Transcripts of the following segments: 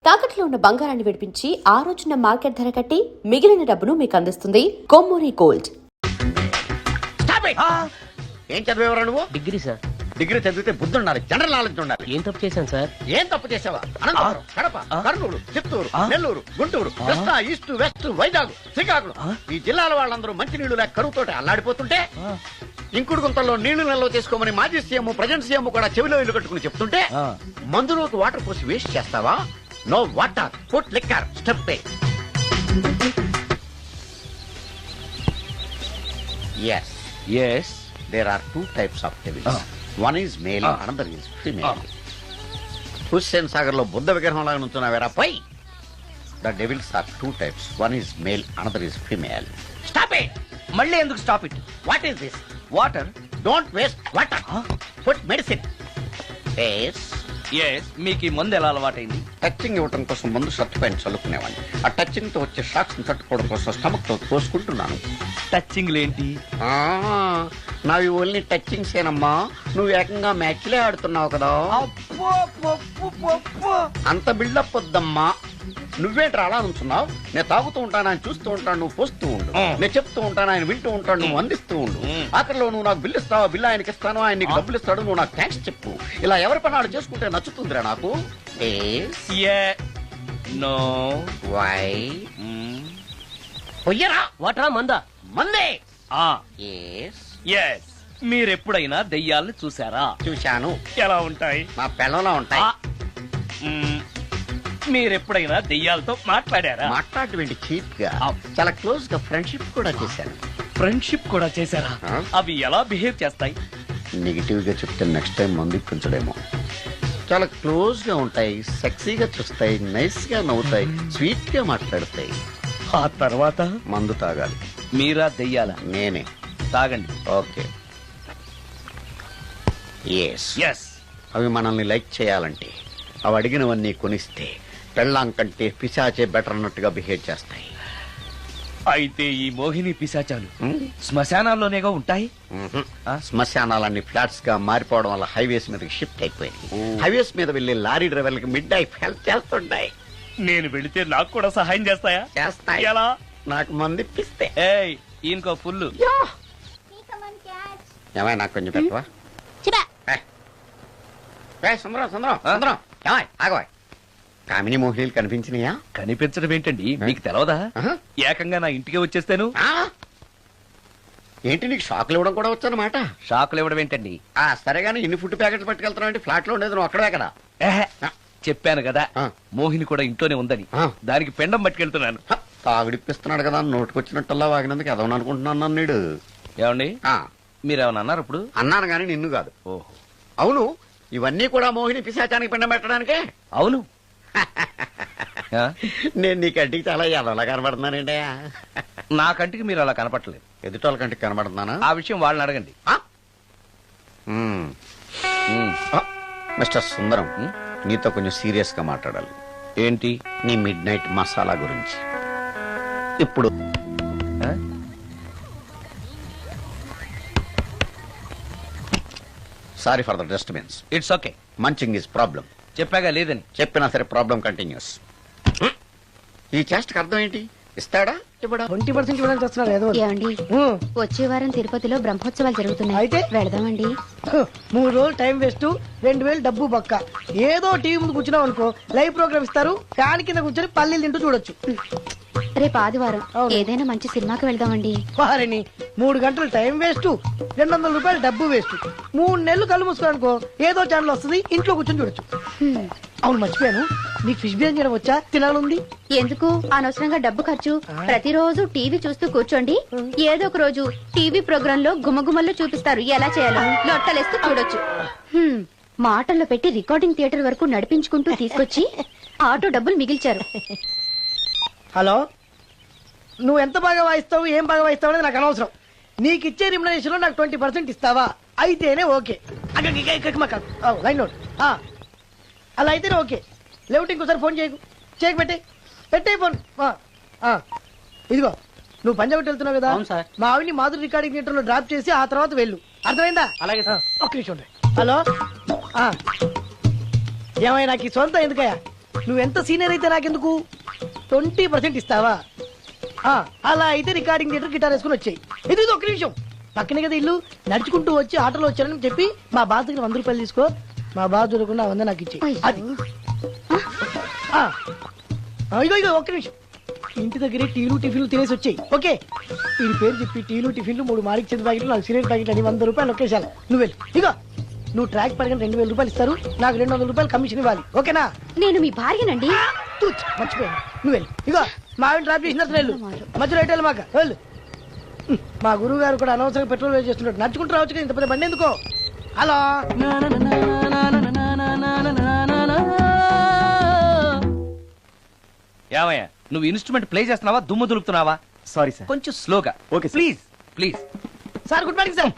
తాకట్లో ఉన్న బంగారాన్ని విడిపించి ఆ రోజున మార్కెట్ ధర కట్టి మిగిలిన డబ్బును మీకు అందిస్తుంది కొమ్మూరి గోల్డ్. ఏం చదివేవరా నువ్వు? Degree sir. డిగ్రీ చదివితే బుద్ధి ఉండాలి, జనరల్ నాలెడ్జ్ ఉండాలి. ఏం తప్పు చేశాను సార్? ఏం తప్పు చేసావా? అనంతపురం, కడప, కర్నూలు, చిత్తూరు, నెల్లూరు, గుంటూరు, కృష్ణా, ఈస్ట్, వెస్ట్, వైజాగ్, శ్రీకాకుళం ఈ జిల్లాల వాళ్ళందరూ మంచినీళ్లు లేక కరువుతోటి అల్లాడిపోతుంటే ఇంకుడు గుంతల్లో నీళ్లు నిల్వ చేసుకోమని మాజీ సీఎం ప్రజెంట్ సీఎం కూడా చెవిలో ఇల్లు కట్టుకుని చెప్తుంటే మందులోకి వాటర్ పోసి వేస్ట్ చేస్తావా? నో వాటర్, పుట్ లిక్కర్, స్టెప్ పే. Yes, there are two types of devils. One is male, another is female. Hussain Sagar లో బుద్ధ విగ్రహం లాగా నుంచున్నావేరా పై. The devils are two types. One is male, another is female. Stop it! మళ్ళీ ఎందుకు stop it? What is this? Water. Don't waste water. Put medicine. Yes. మీకు ఈ మందు ఎలా అలవాటైంది? టచింగ్ ఇవ్వటం కోసం ముందు షర్ట్ పైన చల్లుకునేవాడిని. ఆ టచింగ్ తో వచ్చే షాక్స్ ని తట్టుకోవడం కోసం స్టమక్ తో తోసుకుంటున్నాను. టచింగ్ లేంటి? నావి ఓన్లీ టచింగ్స్ ఏనమ్మా. నువ్వు ఏకంగా మ్యాచ్లే ఆడుతున్నావు కదా. అంత బిల్డప్ వద్దమ్మా. నువ్వేంట్రా అలా నుంచున్నావు? నేను తాగుతూ ఉంటాను, ఆయన చూస్తూ ఉంటాను, నువ్వు పోస్తూ ఉండు. నేను చెప్తూ ఉంటాను, ఆయన వింటూ ఉంటాడు, నువ్వు అందిస్తూ ఉండు. ఆఖరిలో నువ్వు నాకు బిల్లు ఇస్తావా, బిల్లు ఆయనకి ఇస్తాను, ఆయన నీకు డబ్బులు ఇస్తాడు, నువ్వు నాకు థ్యాంక్స్ చెప్పు. ఇలా ఎవరి పని ఆడు చేసుకుంటే నచ్చుతుందిరా నాకు. నో. వై? పొయ్యరా. వాటరా మందా? మందే. మీరెప్పుడైనా దెయ్యాలను చూసారా? చూశాను. ఎలా ఉంటాయి? మా పిల్లలా ఉంటాయి. మీరెప్పుడైనా దెయ్యాలతో మాట్లాడారా? మాట్లాడేటువంటి చీప్ గా చాలా క్లోజ్ గా ఫ్రెండ్షిప్ కూడా చేశాను. ఫ్రెండ్షిప్ కూడా చేశారా? అవి ఎలా బిహేవ్ చేస్తాయి? నెగిటివ్ గా చెప్తే నెక్స్ట్ టైం మందు ఇప్పించడేమో. చాలా క్లోజ్ గా ఉంటాయి, సెక్సీగా చూస్తాయి, నైస్ గా నవ్వుతాయి, స్వీట్ గా మాట్లాడతాయి. ఆ తర్వాత మందు తాగాలి. మీరా దెయ్యాల? నేనే. తాగండి. ఓకే. ఎస్. అవి మనల్ని లైక్ చేయాలంటే అవి అడిగినవన్నీ కొనిస్తే పెళ్ళాం కంటే పిశాచే బెటర్ అన్నట్టుగా బిహేవ్ చేస్తాయి. అయితే ఈ మోహిని పిశాచాలు శ్మశానాల్లోనేగా ఉంటాయి? శ్మశానాలన్నీ ఫ్లాట్స్ గా మారిపోవడం వల్ల హైవేస్ మీదకి షిఫ్ట్ అయిపోయింది. హైవేస్ మీద వెళ్లి లారీ డ్రైవర్లకి మిడ్ నైట్ హెల్ప్ చేస్తుంటాయి. నేను వెళితే నాకు కూడా సహాయం చేస్తాయా? చేస్తాయి. ఎలా? నాకు మంది ఇప్పిస్తే. ఈయనకో ఫుల్. ఏమై నాకు కొంచెం పెట్టవా? ఆగవా. కామిని మోహినీలు కనిపించినాయా? కనిపించడం ఏంటండి, మీకు తెలవదా? ఏకంగా నా ఇంటికి వచ్చేస్తాను. ఏంటి నీకు షాకులు ఇవ్వడం కూడా వచ్చానమాట? షాకులు ఇవ్వడం ఏంటండి? సరేగాని ఇన్ని ఫుడ్ ప్యాకెట్లు పట్టుకెళ్తున్నావు? ఫ్లాట్ లో ఉండేది నువ్వు అక్కడే కదా. చెప్పాను కదా మోహిని కూడా ఇంట్లోనే ఉందని. దానికి పెండం పట్టుకెళ్తున్నాను. తాగుడిప్పిస్తున్నాడు కదా, నోటుకొచ్చినట్టల్లా వాగినందుకు ఎదవని అనుకుంటున్నాను నీడు. ఏమండి మీరేమన్నా అన్నారు ఇప్పుడు? అన్నాను గాని నిన్ను కాదు. ఓహో అవును, ఇవన్నీ కూడా మోహిని పిశాచానికి పిండం పెట్టడానికే. అవును. నేను నీ కంటికి చాలా ఎదవలా కనబడుతున్నానండి. నా కంటికి మీరు అలా కనపడలేదు. ఎదుటోళ్ళ కంటికి కనబడుతున్నానా? ఆ విషయం వాళ్ళని అడగండి. మిస్టర్ సుందరం, నీతో కొంచెం సీరియస్ గా మాట్లాడాలి. ఏంటి? నీ మిడ్ నైట్ మసాలా గురించి. ఇప్పుడు sorry for the disturbance. It's okay. Munching is problem. చెప్పాగా లేదని. చెప్పినా సరే ప్రాబ్లం కంటిన్యూస్. ఈ చేష్టకి అర్థం ఏంటి? ఇస్తాడా ఇవ్వడా? 20% ఇవ్వడానికి వస్తున్నారు ఏదో. ఏమండి, వచ్చే వారం తిరుపతిలో బ్రహ్మోత్సవాలు జరుగుతున్నాయి. అయితే వెళదామండి. 3 రోజులు టైం వేస్ట్, 2000 డబ్బు బొక్క. ఏదో టీవీ ముందు కూర్చున్నాం అనుకో, లైవ్ ప్రోగ్రామ్ ఇస్తారు, ఫ్యాన్ కింద కూర్చొని పల్లీలు తింటూ చూడొచ్చు. రేపు ఆదివారం ఏదైనా మంచి సినిమాకి వెళ్దామండి. వారిని 3 గంటలు టైం వేస్ట్, 200 రూపాయలు డబ్బు వేస్ట్. 3 నెలలు కళ్ళు మూసుకోనుకో, ఏదో ఛానల్ వస్తుంది, ఇంట్లో కూర్చొని చూడొచ్చు. అవును, మర్చిపోయాను, నీకు ఫిష్ బిర్యానీ చేయడం వచ్చా? తినాలుంది. ఎందుకు అనవసరంగా డబ్బు ఖర్చు? ప్రతిరోజు టీవీ చూస్తూ కూర్చోండి, ఏదో ఒక రోజు టీవీ ప్రోగ్రామ్ లో గుమ్మగుమ్మల్లో చూపిస్తారు ఎలా చేయాలో. లొట్టలేస్తూ చూడొచ్చు. మాటల్లో పెట్టి రికార్డింగ్ థియేటర్ వరకు నడిపించుకుంటూ తీసుకొచ్చి ఆటో డబ్బులు మిగిల్చారు. హలో, నువ్వు ఎంత బాగా వాయిస్తావు, ఏం బాగా వాయిస్తావు అనేది నాకు అనవసరం. నీకు ఇచ్చే రిమ్యునరేషన్ లో నాకు 20% ఇస్తావా? అయితేనే ఓకే. Line note. అలా అయితేనే ఓకే. లేవుటి ఇంకోసారి ఫోన్ పెట్టే ఫోన్. ఇదిగో, నువ్వు పంజాబ్ వెళ్తున్నావు కదా, మా ఆవిడ్ని మాధురి రికార్డింగ్ థియేటర్ లో డ్రాప్ చేసి ఆ తర్వాత వెళ్ళు. అర్థమైందా? అలాగే. ఒక్క నిమిషం. హలో, ఏమైనా నాకు ఈ సొంత ఎందుకయ్యా? నువ్వెంత సీనియర్ అయితే నాకెందుకు 20% ఇస్తావా అలా అయితే రికార్డింగ్ థియేటర్ గిటార్ వేసుకుని వచ్చాయి. ఇది ఒక్క నిమిషం, పక్కనే కదా ఇల్లు, నడుచుకుంటూ వచ్చి ఆటోలో వచ్చారని చెప్పి మా బాస్ దగ్గర 100 రూపాయలు తీసుకో, మా బాస్ దొరకకుండా 100 నాకు ఇచ్చి అది. ఇగో ఒక్క నిమిషం, ఇంటి దగ్గరే టీలు టిఫిన్లు తినేసి వచ్చాయి. ఓకే, వీడి పేరు చెప్పి టీలు టిఫిన్లు 3 మాలిక్ చెంది ప్యాకెట్లు, 4 సిగరెట్ ప్యాకెట్లు అని 100 రూపాయలు ఒకేసారి. నువ్వు వెళ్ళి ఇగో, నువ్వు ట్రాక్ పడగానే 2000 రూపాయలు ఇస్తారు, నాకు 200 రూపాయలు కమిషన్ ఇవ్వాలి. ఓకేనా? నేను మీ భార్యనండి. మర్చిపోయాను, నువ్వు వెళ్ళి ఇగో, మా ఆవిడ ట్రాప్ చేసిన వెళ్ళు, మధ్యలో ఎటు మాక వెళ్ళు. మా గురువు గారు కూడా అనవసరంగా పెట్రోల్ వేస్ట్ చేస్తున్నాడు, నడుచుకుంటూ రావచ్చు కదా, ఇంత పెద్ద బండి ఎందుకో. హలో, ఏమయ్యా నువ్వు ఇన్స్ట్రుమెంట్ ప్లే చేస్తున్నావా, దుమ్ము దులుపుతున్నావా? Sorry sir. కొంచెం స్లోగా. Okay sir. Please please. Sir good morning sir.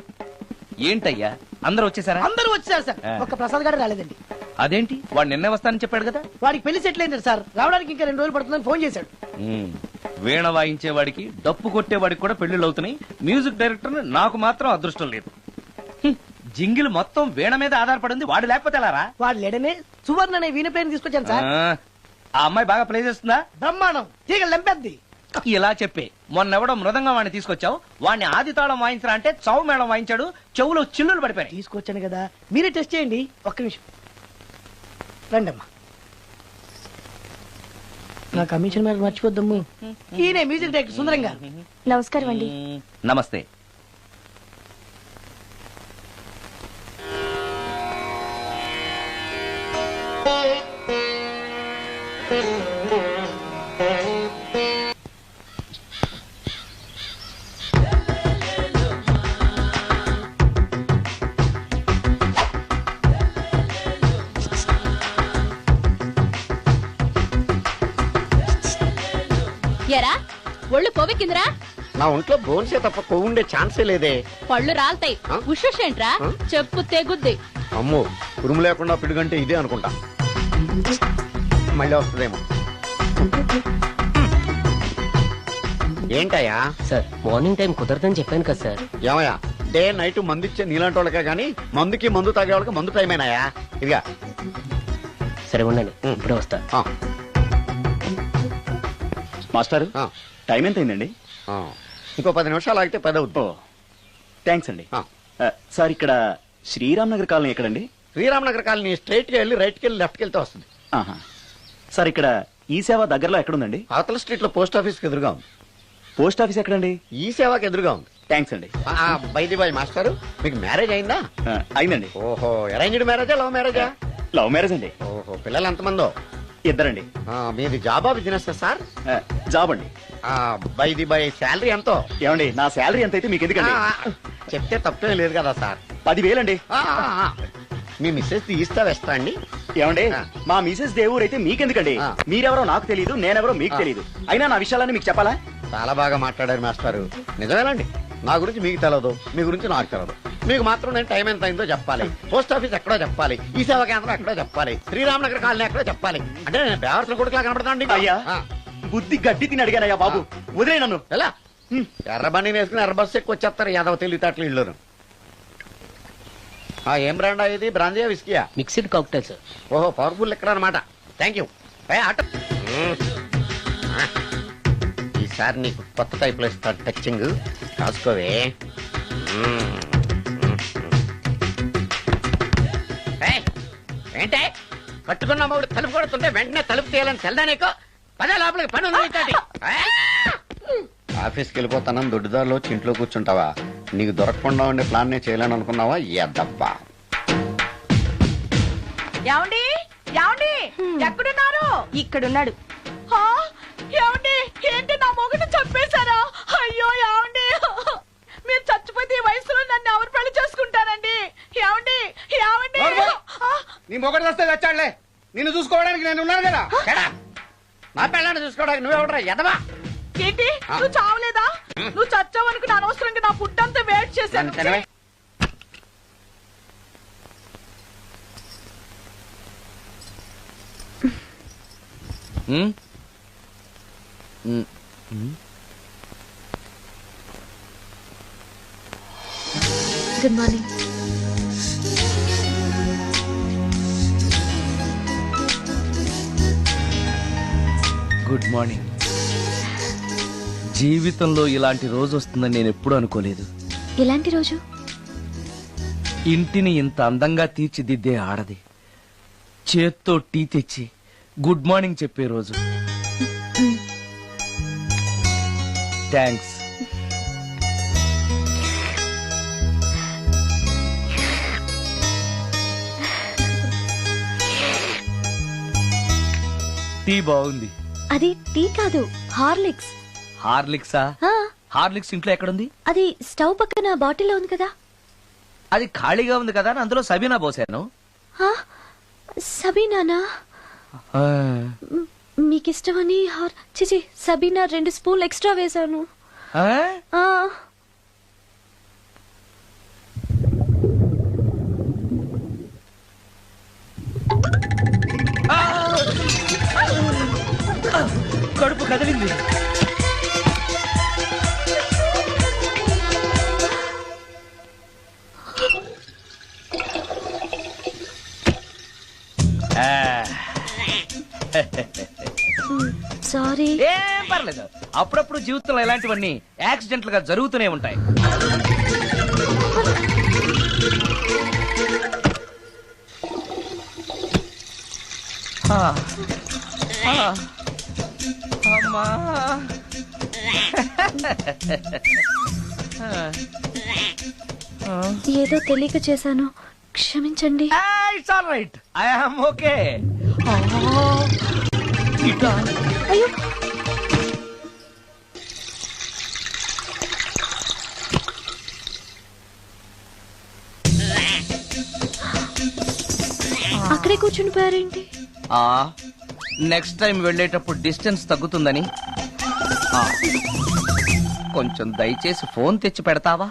ఏంటయ్యా అందరూ వచ్చేసారా? అందరూ వచ్చారు సార్, ఒక్క ప్రసాద్ గారు రాలేదండి. అదేంటి, వాడు నిన్నే వస్తానని చెప్పాడు కదా. వాడికి పెళ్లి సెటిల్ అయింది సార్, రావడానికి ఇంకా 2 రోజులు పడుతుందని ఫోన్ చేశాడు. వీణ వాయించేవాడికి డప్పు కొట్టేవాడికి కూడా పెళ్లిళ్ళు అవుతున్నాయి, మ్యూజిక్ డైరెక్టర్ నాకు మాత్రం అదృష్టం లేదు. జింగిల్ మొత్తం వీణ మీద ఆధారపడింది, వాడు లేకపోతే ఎలారా? వాడు లేడనే సువర్ణ అనే వీణ ప్లేయర్ తీసుకొచ్చాను సార్. ఆ అమ్మాయి బాగా ప్లే చేస్తుందా? బ్రహ్మాండం, తీగ లెంపెద్ది. ఇలా చెప్పే మొన్నెవడో మృదంగా వాడిని తీసుకొచ్చావు, వాడిని ఆది తాళం వాయించరా అంటే చౌ మేళం వాయించాడు, చెవులో చిల్లులు పడిపోయాయి. తీసుకొచ్చాను కదా, మీరే టెస్ట్ చేయండి. ఒక్క నిమిషం రండమ్మా, నా కమిషన్ మీద మర్చిపోద్దమ్ము. ఈయనే మ్యూజిక్ డైరెక్టర్ సుందరం గారు. నమస్కారం అండి. నమస్తే. ఎరా ఒళ్ళు కొవ్వెక్కిందిరా? నా ఒంట్లో బోన్సే తప్ప కొవ్వు ఉండే ఛాన్సే లేదే. పళ్ళు రాల్తాయి. ఆ? ఉషేంట్రా? చెప్పు తెగుద్ది. అమ్మో, ఉరుము లేకుండా పిడుగంటే ఇదే అనుకుంటా. మళ్ళీ వస్తుందేమో. ఏంటయ్యా? సార్ మార్నింగ్ టైం కుదరదని చెప్పాను కదా సార్. ఏమయ్యా, డే నైట్ మందు ఇచ్చే నీలాంటి వాళ్ళకే గానీ మందుకి మందు తాగే వాళ్ళకి మందు టైం అయినాయా? ఇదిగా సరే ఉండండి, ఇప్పుడే వస్తా. మాస్టర్, టైం ఎంత అయిందండి? ఇంకో 10 నిమిషాలు ఆగితే 10 అవుతుంది. థ్యాంక్స్ అండి. సార్ ఇక్కడ శ్రీరామ్ నగర్ కాలనీ ఎక్కడండి? శ్రీరామ్ నగర్ కాలనీ స్ట్రైట్ గా వెళ్ళి రైట్ కి వెళ్ళి లెఫ్ట్ కి వెళ్తే వస్తుంది. ఆహా. సార్ ఇక్కడ ఈ సేవ దగ్గరలో ఎక్కడుందండి? అవతల స్ట్రీట్ లో పోస్ట్ ఆఫీస్ కి ఎదురుగా ఉంది. పోస్ట్ ఆఫీస్ ఎక్కడండి? ఈ సేవకి ఎదురుగా ఉంది. థ్యాంక్స్ అండి. బైది బాయ్ మాస్టర్, మీకు మ్యారేజ్ అయిందా? అయిందండి. ఓహో, అరేంజ్డ్ మ్యారేజా లవ్ మ్యారేజా? లవ్ మ్యారేజ్ అండి. ఓహో, పిల్లలు ఎంతమందో? ఇద్దరండి. మీది జాబా బిజినెస్ సార్? జాబ్ అండి. బైది బాయ్ శాలరీ ఎంతో? ఏమండి, నా శాలరీ ఎంత అయితే మీకు ఎందుకండి? చెప్తే తప్పేం లేదు కదా సార్. 10,000 అండి. మీ మిస్సెస్ తీస్తా వేస్తా అండి. ఏమండి, మా మిసెస్ దేవూర్ అయితే మీకెందుకండి? మీరెవరో నాకు తెలియదు, నేనెవరో మీకు తెలియదు. అయినా నా విషయాలని మీకు చెప్పాలా? చాలా బాగా మాట్లాడారు మాస్టారు. నిజమేనండి, నా గురించి మీకు తెలదు, మీ గురించి నాకు తెలదు. మీకు మాత్రం నేను టైం ఎంత అయిందో చెప్పాలి, పోస్ట్ ఆఫీస్ ఎక్కడో చెప్పాలి, ఈ సేవా కేంద్రం ఎక్కడో చెప్పాలి, శ్రీరామ్ నగర్ కాలనీ ఎక్కడో చెప్పాలి. అంటే నేను బేవర్సన కొడుకులా కనపడతాను. అయ్యా, బుద్ధి గడ్డి తిని అడిగానయ్యా బాబు, వదిలే నన్ను. ఎలా ఎర్ర బండి వేసుకుని ఎర్ర బస్సు ఎక్కువ వచ్చేస్తారు యాదవ తెలివితేటలు ఇల్లును. ఏం బ్రాండా ఇది? బ్రాంజియా విస్కియా? Mixed cocktail sir. ఓహో, పవర్ఫుల్ ఎక్కడ అనమాట. Thank you. ఈసారి నీకు కొత్త టైప్ లో ఇస్తా టచింగ్, కాసుకోవే. ఏంటే కట్టుకున్న మూడు తలుపు కొడుతుంటే వెంటనే తలుపు తీయాలని తెల్దా నీకు? పదే లోపలికి పని ఉంది. ఆఫీస్కి వెళ్ళిపోతానని దొడ్డుదారిలో ఇంట్లో కూర్చుంటావా? నీకు దొరకకుండా ఉండే ప్లాన్ నేను చేయాలని అనుకున్నావా? ఎద్దబ్బా. ఏమండి ఏమండి ఎక్కడున్నారు? ఇక్కడున్నాడు. ఏమండి, ఏంటి నా మొగుడు చంపేశారా? అయ్యో ఏమండి, మీరు చచ్చిపోతే ఈ వయసులో నన్ను ఎవరు పెళ్లి చేసుకుంటారండి? ఏమండి ఏమండి. నీ మొగడు వస్తే వచ్చాడులే, నిన్ను చూసుకోవడానికి నేను ఉన్నాను కదా. నా పిల్లని చూసుకోవడానికి నువ్వెవడరా ఎదవా? ఏంటి, నువ్వు చావలేదా? నువ్వు చచ్చావనుకుని అనవసరంగా నా ఫుడ్ అంతా వేస్ట్ చేశాను. Good morning. Good morning. జీవితంలో ఇలాంటి రోజు వస్తుందని నేను ఎప్పుడూ అనుకోలేదు. ఇలాంటి రోజు? ఇంటిని ఇంత అందంగా తీర్చిదిద్దే ఆడది చేత్తో టీ తెచ్చి గుడ్ మార్నింగ్ చెప్పే రోజు. థ్యాంక్స్. టీ బాగుంది. అది టీ కాదు, హార్లిక్స్. హార్లిక్సా? హార్లిక్స్ ఇంట్లో ఎక్కడుంది? అది స్టవ్ పక్కన బాటిల్లో ఉంది కదా. అది ఖాళీగా ఉంది కదా అని అందులో సబీనా పోసాను. సబీనానా? మీకిష్టమని చిచి సబీనా 2 స్పూన్లు ఎక్స్ట్రా వేశాను. కడుపు కదిలింది. సారీ. ఏం పర్లేదు. అప్పుడప్పుడు జీవితంలో ఇలాంటివన్నీ యాక్సిడెంట్లుగా జరుగుతూనే ఉంటాయి. అమ్మా ఏదో తెలియక చేశాను, క్షమించండి. It's all right. I am okay. అయ్యో, అక్కడే కూర్చుని పోయారేంటి? నెక్స్ట్ టైం వెళ్ళేటప్పుడు డిస్టెన్స్ తగ్గుతుందని. కొంచెం దయచేసి ఫోన్ తెచ్చి పెడతావా?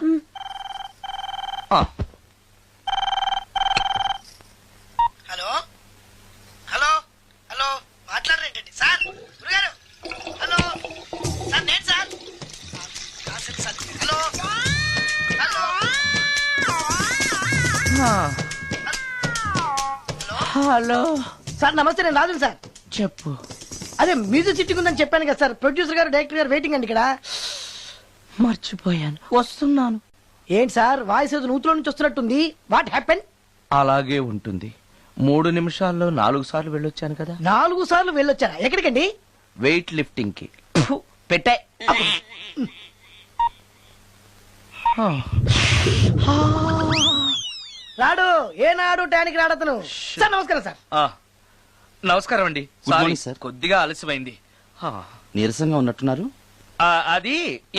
హలో హలో హలో, మాట్లాడరేంటండి సార్? గురుగారు హలో సార్, నేను sir. Hello hello hello sir, నమస్తే. నేను రాజుని సార్. చెప్పు. అదే మ్యూజిక్ సిట్టింగ్ ఉందని చెప్పాను కదా సార్. ప్రొడ్యూసర్ గారు, డైరెక్టర్ గారు వెయిటింగ్ అండి ఇక్కడ. మర్చిపోయాను, వస్తున్నాను. ఏంటి సార్, వాయిస్ ఏదో నూతులో నుంచి వస్తున్నట్టుంది. What happen? అలాగే ఉంటుంది. 3 నిమిషాల్లో 4 సార్లు వెళ్ళొచ్చాను కదా. 4 సార్లు వెళ్ళొచ్చారా? ఎక్కడికండి? వెయిట్ లిఫ్టింగ్ కి. పెట్టే. రాడు ఏనాడు టానికి రాడతను. సార్ నమస్కారం సార్. నమస్కారం అండి. Good morning, Sorry, sir. కొద్దిగా ఆలస్యమైంది. నీరసంగా ఉన్నట్టున్నారు. అది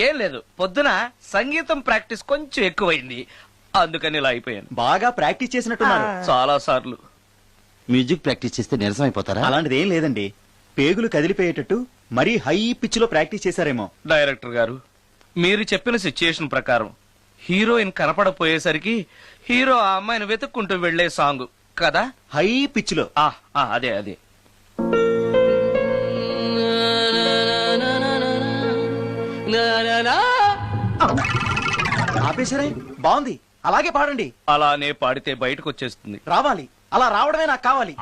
ఏం లేదు, పొద్దున సంగీతం ప్రాక్టీస్ కొంచెం ఎక్కువైంది, అందుకని ఇలా అయిపోయాను. బాగా ప్రాక్టీస్ చేసినట్టున్నారు. చాలా సార్లు. మ్యూజిక్ ప్రాక్టీస్ చేస్తే నీరసం అయిపోతారా? అలాంటిది ఏం లేదండి. పేగులు కదిలిపోయేటట్టు మరీ హై పిచ్ లో ప్రాక్టీస్ చేశారేమో. డైరెక్టర్ గారు, మీరు చెప్పిన సిచ్యుయేషన్ ప్రకారం హీరోయిన్ కనపడపోయేసరికి హీరో ఆ అమ్మాయిని వెతుక్కుంటూ వెళ్లే సాంగ్ కదా. హై పిచ్ లో. అదే అదే. ఆపేశారే? బాగుంది, అలాగే పాడండి. అలానే పాడితే బయటకు వచ్చేస్తుంది. రావాలి, అలా రావడమే నాకు కావాలి.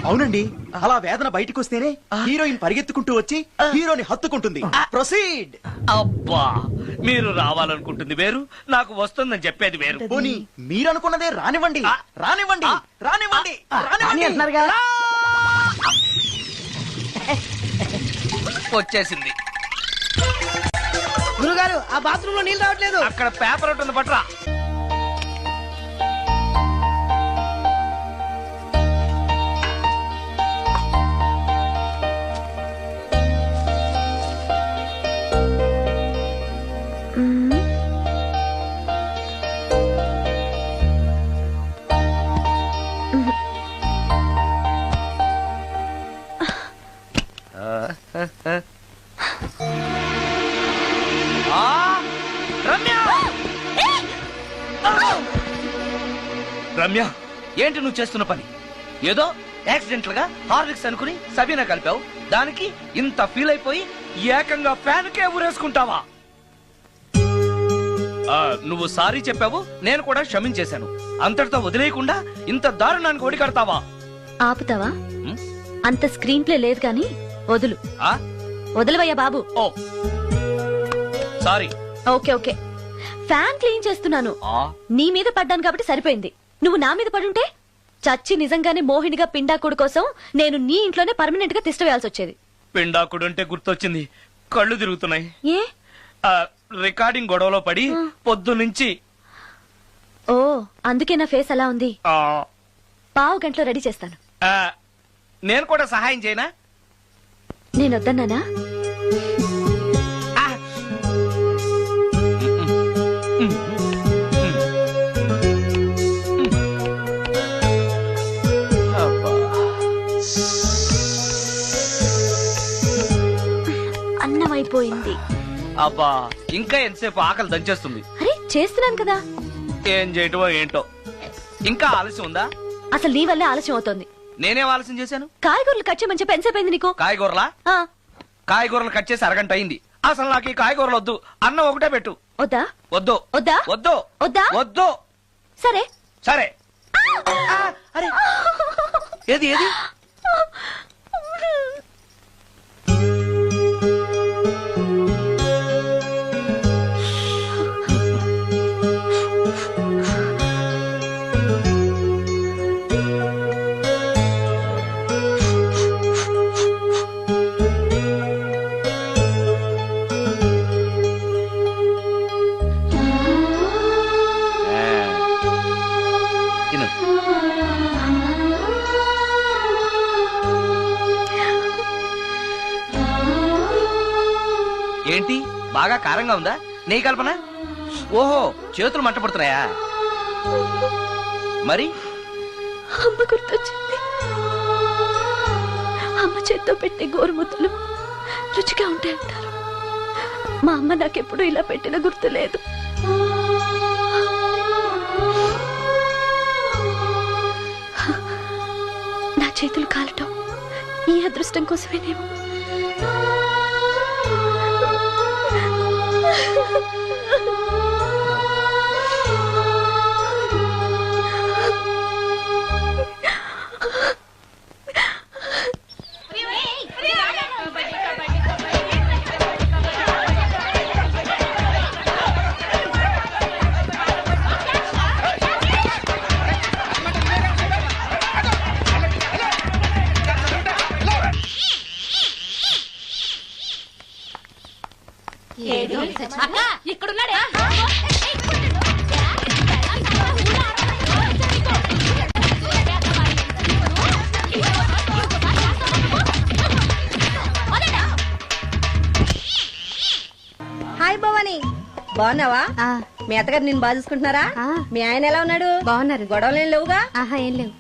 అవునండి, అలా వేదన బయటకు వస్తేనే హీరోయిన్ పరిగెత్తుకుంటూ వచ్చి హీరోని హత్తుకుంటుంది. ప్రొసీడ్. అబ్బా, మీరు రావాలనుకుంటుంది వేరు, నాకు వస్తుందని చెప్పేది వేరు. పోనీ మీరు అనుకున్నదే రానివ్వండి. రానివ్వండి, రానివ్వండి, రాని రానివ్వండి. అంటున్నారుగా. వచ్చేసింది. గురుగారు, ఆ బాత్రూమ్ లో నీళ్ళు రావట్లేదు. అక్కడ పేపర్ ఉంటుంది, పట్రా. రమ్య, ఏంటి నువ్వు చేస్తున్న పని? ఏదో యాక్సిడెంటల్ గా హార్లిక్స్ అనుకుని సబీనా కలిపావు, దానికి ఇంత ఫీల్ అయిపోయి ఏకంగా ఫ్యాన్ కే ఊరేసుకుంటావా? నువ్వు సారీ చెప్పావు, నేను కూడా క్షమించేశాను. అంతటితో వదిలేయకుండా ఇంత దారుణానికి ఒడికడతావా? ఆపుతావా? అంత స్క్రీన్ ప్లే లేదు కానీ వదులు. ఆ? వదలవయ్యా బాబు. Oh sorry. Okay okay. Fan clean చేస్తున్నాను. నీ మీద పడ్డాను కాబట్టి సరిపోయింది. నువ్వు నా మీద పడుంటే చచ్చి నిజంగానే మోహినిగా పిండాకుడు కోసం నేను నీ ఇంట్లోనే పర్మనెంట్ గా తిష్టవేయాల్సి వచ్చేది. పిండాకుడు అంటే గుర్తొచ్చింది, కళ్ళు తిరుగుతున్నాయి. ఏ? రికార్డింగ్ గొడవలో పడి పొద్దు నుంచి. ఓ అందుకే నా ఫేస్ అలా ఉంది. ఆ, పావు గంటలో రెడీ చేస్తాను. ఆ, నేను కూడా సహాయం చేయనా? నేను వద్దన్నానా? అన్నం అయిపోయింది. అబ్బా ఇంకా ఎంతసేపు ఆకలి దంచేస్తుంది. అరే చేస్తున్నాను కదా. ఏం చేయటమో ఏంటో. ఇంకా ఆలస్యం ఉందా? అసలు నీ వల్లే ఆలస్యం అవుతోంది. నేనేం ఆలస్యం చేశాను? కాయగూరలు కట్ చేయమని చెప్పి ఎంతసేపు అయింది నీకు? కాయగూరలా? ఆ, కాయగూరలు కట్ చేసి అరగంట అయింది. అసలు నాకు ఈ కాయగూరలు వద్దు. అన్నం ఒకటే పెట్టు. వద్దా? వద్దు వద్దా? వద్దు వద్దా? వద్దు. సరే. సరే. అరే ఏది ఏది? తిను. ఏంటి బాగా కారంగా ఉందా? నెయ్యి కల్పన? ఓహో చేతులు మంట పడుతున్నాయా? మరి అమ్మ గుర్తొచ్చింది. అమ్మ చేత్తో పెట్టే గోరుముద్దలు రుచిగా ఉంటాయంటారు. మా అమ్మ నాకెప్పుడు ఇలా పెట్టిన గుర్తు లేదు. నా చేతులు కాలటం ఈ అదృష్టం కోసమేనేమో. ఇక్కడున్నాడే. హాయ్ భవాని, బాగున్నావా? మీ అత్తగారు నిన్ను బాగా చూసుకుంటున్నారా? మీ ఆయన ఎలా ఉన్నాడు? బాగున్నారు. గొడవలు ఏం లేవుగా? ఆహా ఏం లేవు.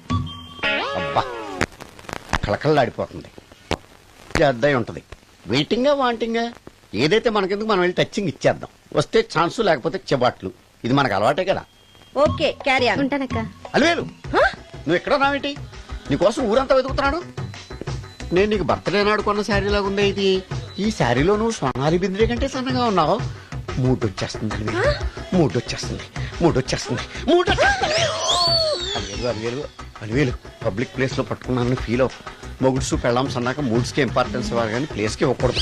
అబ్బా కళకళలాడిపోతుంది. అద్దయి ఉంటది. వెయిటింగా వాంటింగా ఏదైతే మనకెందుకు మనం వెళ్ళి టచ్చింగ్ ఇచ్చేద్దాం. వస్తే ఛాన్సు లేకపోతే చెబాట్లు. ఇది మనకు అలవాటే కదా. Okay carry on. ఉంటానక్క. అలివేలు నువ్వు ఎక్కడ రావేంటి? నీకోసం ఊరంతా వెతుకుతున్నాడు. నేను నీకు బర్త్డే నాడు కొన్న శారీ లాగా ఉందే ఇది. ఈ శారీలో నువ్వు సోనాలి బింద్రే కంటే సన్నగా ఉన్నావు. మూడొచ్చేస్తుంది అలివేలు, మూడొచ్చేస్తుంది, మూడొచ్చేస్తుంది, మూడొచ్చేస్తుంది. అలివేలు అలివేలు అలివేలు పబ్లిక్ ప్లేస్ లో పట్టుకున్నానని ఫీల్ అవ్వ. మొగుడ్సు పెళ్ళాం సన్నాక మూడ్స్ కి ఇంపార్టెన్స్ ఇవ్వాలి కానీ ప్లేస్ కి ఇవ్వకూడదు.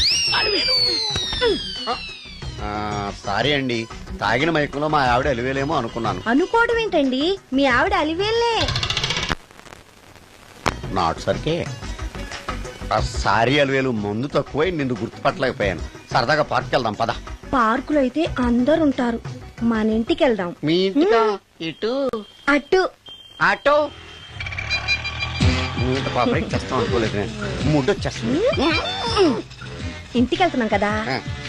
సారీ అండి, తాగిన మైకంలో మా ఆవిడ అలివేలేమో అనుకున్నాను. అనుకోవడం ఏంటండి, మీ ఆవిడ అలివేలే. నాటు సరికే సారీ అలివేలు, మందు తక్కువై నిన్ను గుర్తుపట్టలేకపోయాను. సరదాగా పార్క్ వెళ్దాం పద. పార్కులో అయితే అందరు ఉంటారు, మన ఇంటికి వెళ్దాం. మీ ఇంటికా? ఇటు అటు ఆటో. నువ్వు ఇంత పాపరేట్ చేస్తాం అనుకోలేదు. ముడ్డు వచ్చేస్తుంది. ఇంటికి వెళ్తున్నాం కదా,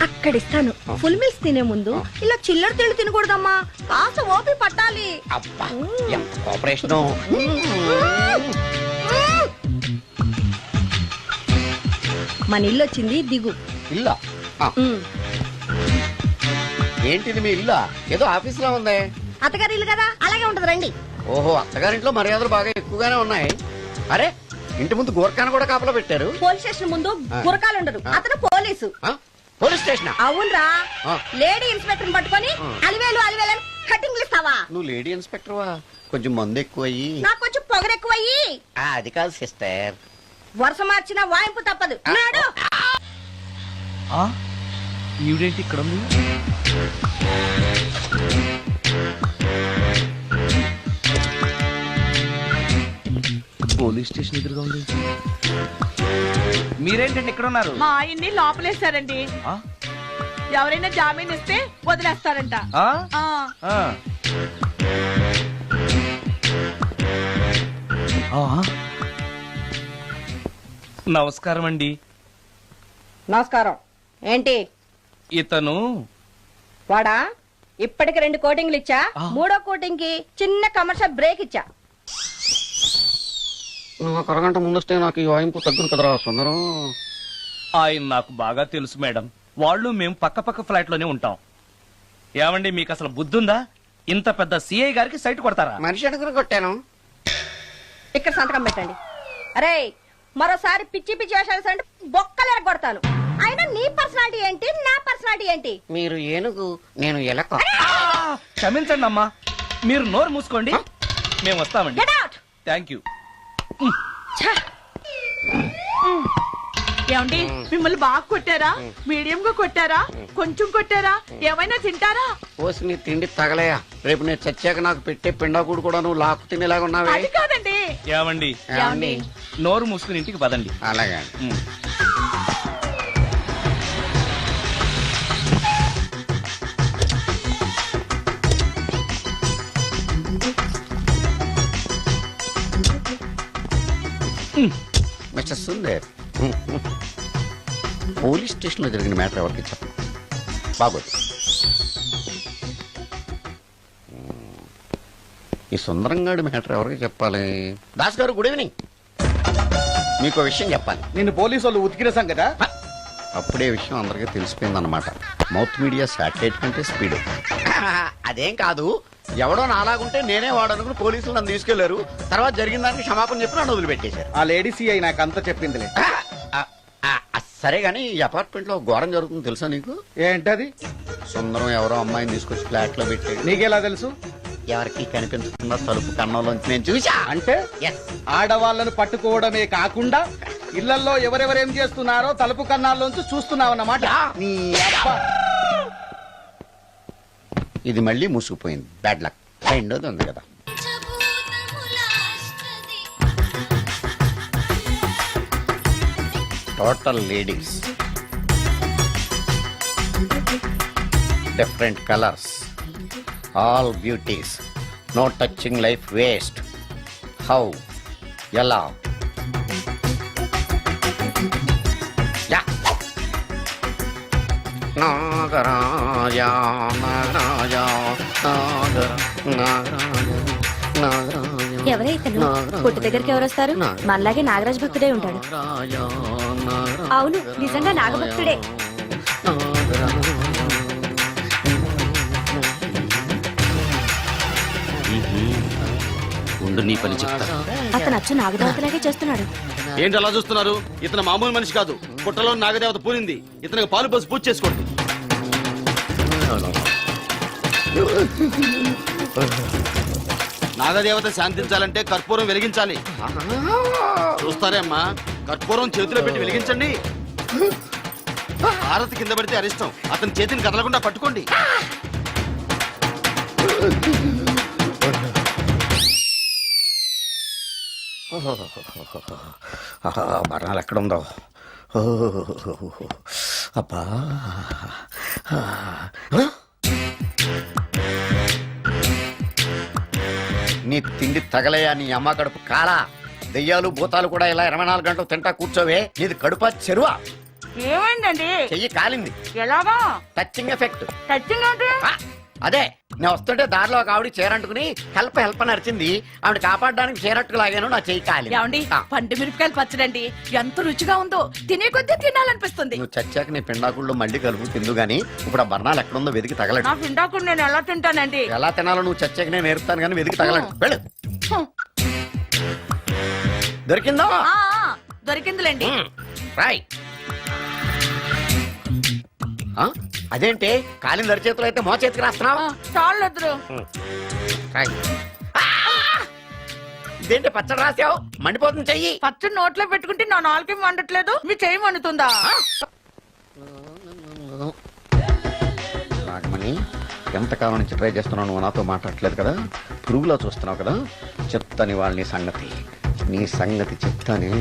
అక్కడ ఇస్తాను. ఫుల్ మీల్స్ తినే ముందు ఇలా చిల్లర తిళ్ళు తినకూడదమ్మా, కాస్త ఓపి పట్టాలి. అబ్బా ఎంత కోఆపరేషన్. మన ఇల్లు వచ్చింది, దిగు. ఇల్లా? ఏంటిది మీ ఇల్లా? ఏదో ఆఫీస్ లో ఉంది. అత్తగారి ఇల్లు కదా, అలాగే ఉంటది, రండి. ఓహో, అత్తగారింట్లో మర్యాదలు బాగా ఎక్కువగానే ఉన్నాయి. అరే ఇంటి ముందు గోర్ఖాన కూడా కాపలా పెట్టారు. పోలీస్ స్టేషన్ ముందు గురకాలు ఉండరు, అతను పోలీసు. Police station? అవునరా. లేడీ ఇన్స్పెక్టర్ పట్టుకొని అలివేలు అలివేలు కటింగ్లు ఇస్తావా? నువ్వు లేడీ ఇన్స్పెక్టర్ వా? కొంచెం మందు ఎక్కువయ్యి నాకు కొంచెం పొగరు ఎక్కువయ్యి. అది కాదు సిస్టర్, వరుస మార్చిన వాయింపు తప్పదు నాడు. ఆ? ఈవిడేంటి ఇక్కడ ఉంది? పోలీస్ స్టేషన్ ఎదురుగా ఉంది. మీరేంటండి ఇక్కడ ఉన్నారు? మా ఆయన్ని లోపలేశారండి. ఆ? ఎవరైనా జామీన్ ఇస్తే వదిలేస్తారంట. ఆ? ఆ. ఆ. ఆ? నమస్కారం అండి. నమస్కారం. ఏంటి ఇతను వాడా? ఇప్పటికి 2 కోటింగ్లు ఇచ్చా, 3వ కోటింగ్ కి చిన్న కమర్షియల్ బ్రేక్ ఇచ్చా. నువ్వు ఒక అరగంట ముందొస్తే నాకు ఈ వాయింపు తగ్గును కదరా సుందరం. ఆయన నాకు బాగా తెలుసు మేడం. వాళ్ళు మేము పక్క పక్క ఫ్లాట్ లోనే ఉంటాం. ఏమండి మీకు అసలు బుద్ధుందా? ఇంత పెద్ద సిఐ గారికి సైట్ కొడతారా? మనిషి అడుగురు కొట్టాను. ఇక్కడ సంతకం పెట్టండి. అరే మరోసారి పిచ్చి పిచ్చి వేషాలు అంటే బొక్కలు ఎరగొడతాను. అయినా నీ పర్సనాలిటీ ఏంటి, నా పర్సనాలిటీ ఏంటి? మీరు ఏనుగు, నేను ఎలక. క్షమించండి అమ్మా, మీరు నోరు మూసుకోండి, మేము వస్తామండి. Get out! Thank you. ఏమండి మిమ్మల్ని బాగా కొట్టారా, మీడియం గా కొట్టారా, కొంచెం కొట్టారా, ఏమైనా తింటారా? పోసి నీ తిండి తగలయా. రేపు నేను చచ్చాక నాకు పెట్టే పిండాకుడు కూడా నువ్వు లాక్కు తినేలాగా ఉన్నావే. అది కాదండి. ఏమండి ఏమండి? నోరు మూసుకుని ఇంటికి పదండి. అలాగే. మిస్టర్ సుందర్, పోలీస్ స్టేషన్ లో జరిగిన మ్యాటర్ ఎవరికి చెప్పండి. బాగోదు. ఈ సుందరంగాడి మ్యాటర్ ఎవరికి చెప్పాలి? దాస్ గారు గుడ్ ఈవినింగ్. మీకు విషయం చెప్పాలి. నిన్ను పోలీసు వాళ్ళు ఉతికిరేసాం కదా. అప్పుడే విషయం అందరికీ తెలిసిపోయిందన్నమాట. మౌత్ మీడియా శాటిలైట్ కంటే స్పీడ్. అదేం కాదు, ఎవడో నాలాగుంటే నేనే వాడనుకుని పోలీసులు నన్ను తీసుకెళ్లారు. తర్వాత జరిగిన దానికి క్షమాపణ చెప్పి నన్ను వదిలిపెట్టేశారు. ఆ లేడీ సిఐ నాకు అంతా చెప్పిందిలే. సరే గానీ ఈ అపార్ట్మెంట్ లో ఘోరం జరుగుతుంది తెలుసా నీకు? ఏంటది? సుందరం ఎవరో అమ్మాయిని తీసుకొచ్చి ఫ్లాట్ లో పెట్టాడు. నీకెలా తెలుసు? ఎవరికి కనిపించకుండా తలుపు కన్నంలోంచి నేను చూసా. అంటే Yes. ఆడవాళ్ళను పట్టుకోవడమే కాకుండా ఇళ్లలో ఎవరెవరేం చేస్తున్నారో తలుపు కన్నాల్లోంచి చూస్తున్నావన్నమాట. నీ అబ్బా. ఇది మళ్ళీ మూసుకుపోయింది. Bad luck. రెండోది ఉంది కదా. Total ladies, different colours, all beauties, no touching life waste. How? ఎలా? యా. నాగరాజ నాగరాజ నాగరాజ నాగరాజ. ఎవరే ఇతను? పుట్టు దగ్గరికి ఎవరు వస్తారు? మనలాగే నాగరాజ్ భక్తుడే ఉంటాడు. అవును, నిజంగా నాగభక్తుడే. ఉండు నీ పని చెప్తా. అతను అచ్చు నాగదేవతలాగే చేస్తున్నాడు. ఏంటి అలా చూస్తున్నారు? ఇతను మామూలు మనిషి కాదు. పుట్టలో నాగదేవత పూరింది. ఇతనికి పాలు పోసి పూజ చేసుకోండి. నాగదేవత శాంతించాలంటే కర్పూరం వెలిగించాలి. చూస్తారే అమ్మా, కర్పూరం చేతిలో పెట్టి వెలిగించండి. హారతి కింద పడితే అరిష్టం. అతని చేతిని కదలకుండా పట్టుకోండి. మరణాలు ఎక్కడుందో. అబ్బా. నీ తిండి తగలయా నీ అమ్మ కడుపు కాలా. దెయ్యాలు భూతాలు కూడా ఇలా 24 గంటలు తింటా కూర్చోవే. నీది కడుపా చెరువా? ఏమైందండి? చెయ్యి కాలింది. ఎలాగా? Touching effect. టచింగ్ అంటే? అదే, నేను వస్తుంటే దారిలో ఒక ఆవిడ చీరంటుకుని హెల్ప్ హెల్ప్ అని అరిచింది. ఆవిడ కాపాడడానికి చీరట్టుకు లాగాను, నా చెయ్యి కాలి. ఏమండి, పండు మిరపకాయలు పచ్చడండి ఎంత రుచిగా ఉందో, తినే కొద్దీ తినాలనిపిస్తుంది. నువ్వు చచ్చాక నీ పిండాకుళ్ళు మళ్ళీ కలుపు తిందు గానీ ఇప్పుడు ఆ బర్ణాలు ఎక్కడుందో వెతికి తగలడు. నా పిండాకుడు నేను ఎలా తింటానండి? ఎలా తినాలో నువ్వు చచ్చాక నేను నేర్పుతాను కానీ వెతికి తగలడు. వెళ్ళు. దొరికిందా? దొరికిందిలేండి. రాయ్. అదేంటి కాలిన దరిచేతులు అయితే మో చేతికి రాస్తున్నావు? చాలు ఎదురు. ఇదేంటి పచ్చడి రాసావు మండిపోతుంది చెయ్యి. పచ్చడి నోట్లో పెట్టుకుంటే నా నాలుగేం వండట్లేదు మీ చెయ్యి వండుతుందా? నాగమణి, ఎంతకాలం నుంచి ట్రై చేస్తున్నావు, నువ్వు నాతో మాట్లాడట్లేదు కదా, పురుగులో చూస్తున్నావు కదా, చెప్తాను వాళ్ళ నీ సంగతి చెప్తానే.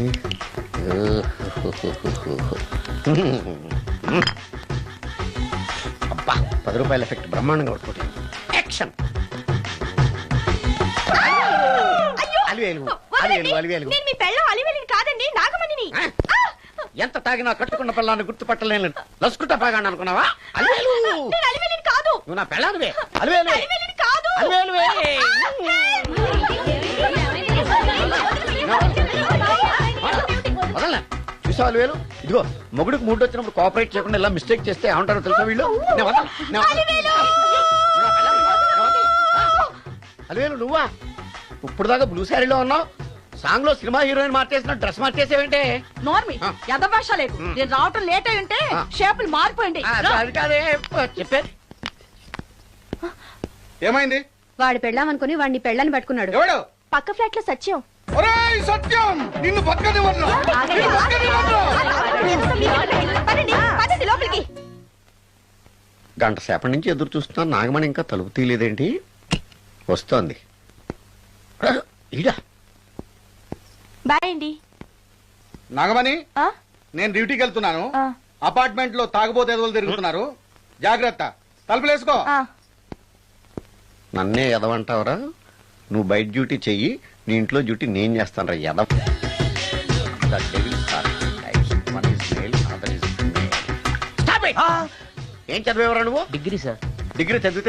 అబ్బా, 10 రూపాయల ఎఫెక్ట్ బ్రహ్మాండంగా పడుతుంది. యాక్షన్. అలివేలు అలివేలు. నేను మీ పెళ్ళం అలివేలిని కాదండి, నాగమణిని. ఎంత తాగినా కట్టుకున్న పిల్లాన్ని గుర్తుపట్టలేను. లసుకుంటా బాగా అనుకున్నావా? అలివేలు. నేను అలివేలిని కాదు. నువ్వు నా పెళ్ళానివే. అలివేలు అలివేలిని కాదు. అలివేలువే. వదలనా? చూసావు అలివేలు? ఇదిగో మొగుడికి మూడు వచ్చినప్పుడు కోఆపరేట్ చేయకుండా ఇలా మిస్టేక్ చేస్తే ఏమంటారో తెలుసా వీళ్ళు? నేను వదలను. అలివేలు నువ్వా? ఇప్పుడు దాకా బ్లూ శారీలో ఉన్నావు, సాంగ్ లో సినిమా హీరోయిన్ మార్చేసిన డ్రెస్ మార్చేసేవంటే? నోర్మి యథభాష లేదు. నేను రావటం లేట్ అయి ఉంటే షేపులు మారిపోయింది. అది కాదే చెప్పేది. ఏమైంది? వాడు పెళ్ళామనుకుని వాడిని పెళ్ళని పట్టుకున్నాడు. ఎవడు? పక్క ఫ్లాట్ లో సత్యం. ఒరేయ్ సత్యం, నిన్ను బతకనివ్వను. పదండి లోపలికి. గంట సేపటి నుంచి ఎదురు చూస్తున్నా, నాగమణి ఇంకా తలుపు తీయలేదేంటి? వస్తోంది. ఈడా బాయ్ అండి. నాగమణి, ఆ? నేను డ్యూటీకి వెళ్తున్నాను. ఆ. అపార్ట్మెంట్ లో తాగుబోతు ఎదవలు తిరుగుతున్నారు, జాగ్రత్త. తలుపులేసుకో. నన్నే ఎదవంటావరా? నువ్వు బయట డ్యూటీ చెయ్యి, నీ ఇంట్లో డ్యూటీ నేను చేస్తాను రా ఎదవ. ఏం చదివేవరా నువ్వు? Degree sir. డిగ్రీ చదివితే